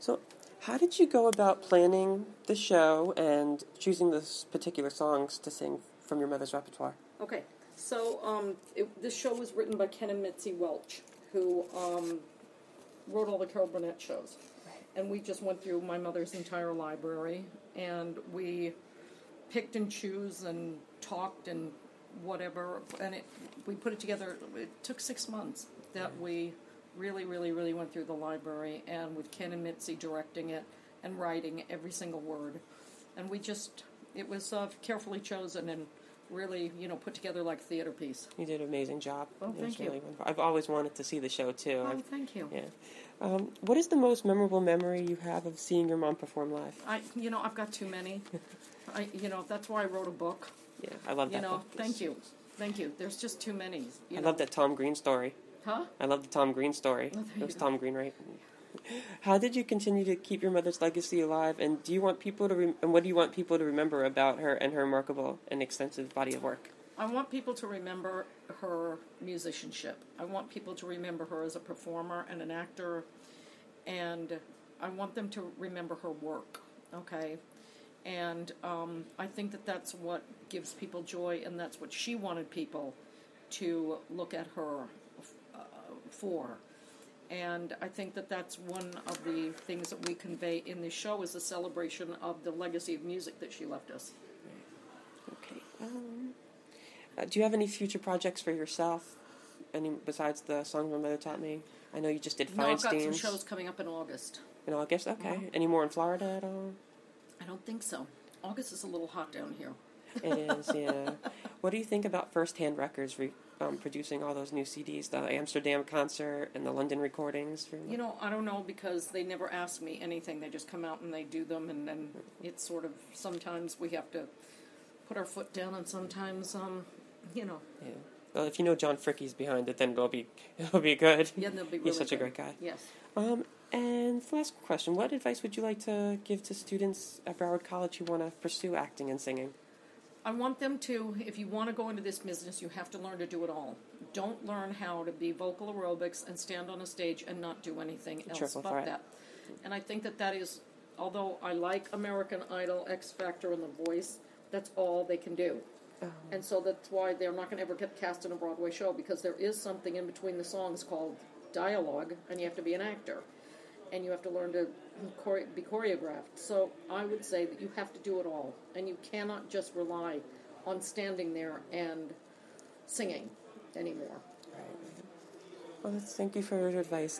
So, how did you go about planning the show and choosing those particular songs to sing from your mother's repertoire? Okay, so this show was written by Ken and Mitzi Welch, who wrote all the Carol Burnett shows. And we just went through my mother's entire library, and we picked and chose and talked and whatever, and we put it together. It took 6 months that we really, really, really went through the library, and with Ken and Mitzi directing it and writing every single word. And it was carefully chosen and really, put together like a theater piece. You did an amazing job. Oh, thank you. Really wonderful. I've always wanted to see the show, too. Oh, thank you. Yeah. What is the most memorable memory you have of seeing your mom perform live? I've got too many. That's why I wrote a book. Yeah, I love that book. Thank you. There's just too many. I love that Tom Green story. Huh? I love the Tom Green story. Oh, it was Tom Green, right? How did you continue to keep your mother's legacy alive, and do you want people to and what do you want people to remember about her and her remarkable and extensive body of work? I want people to remember her musicianship. I want people to remember her as a performer and an actor, and I want them to remember her work, okay? And I think that that's what gives people joy, and that's what she wanted people to look at her for. And I think that that's one of the things that we convey in this show is a celebration of the legacy of music that she left us. Okay. Do you have any future projects for yourself? Any besides the song my mother taught me? I know you just did Feinstein's. No, I've got some shows coming up in August. In August? Okay. Any more in Florida at all? I don't think so. August is a little hot down here. It is, yeah. What do you think about First Hand Records producing all those new CDs, the Amsterdam concert and the London recordings? I don't know because they never ask me anything. They just come out and they do them, and then it's sort of, sometimes we have to put our foot down, and sometimes, Yeah. Well, if you know John Fricke's behind it, then it'll be good. Yeah, they'll be really He's such good. a great guy. Yes. And the last question, what advice would you like to give to students at Broward College who want to pursue acting and singing? I want them to, if you want to go into this business, you have to learn to do it all. Don't learn how to be vocal aerobics and stand on a stage and not do anything else but that. And I think that is, although I like American Idol, X Factor, and The Voice, that's all they can do. And so that's why they're not going to ever get cast in a Broadway show, because there is something in between the songs called dialogue, and you have to be an actor. And you have to learn to be choreographed. So I would say that you have to do it all. And you cannot just rely on standing there and singing anymore. Right. Well, thank you for your advice.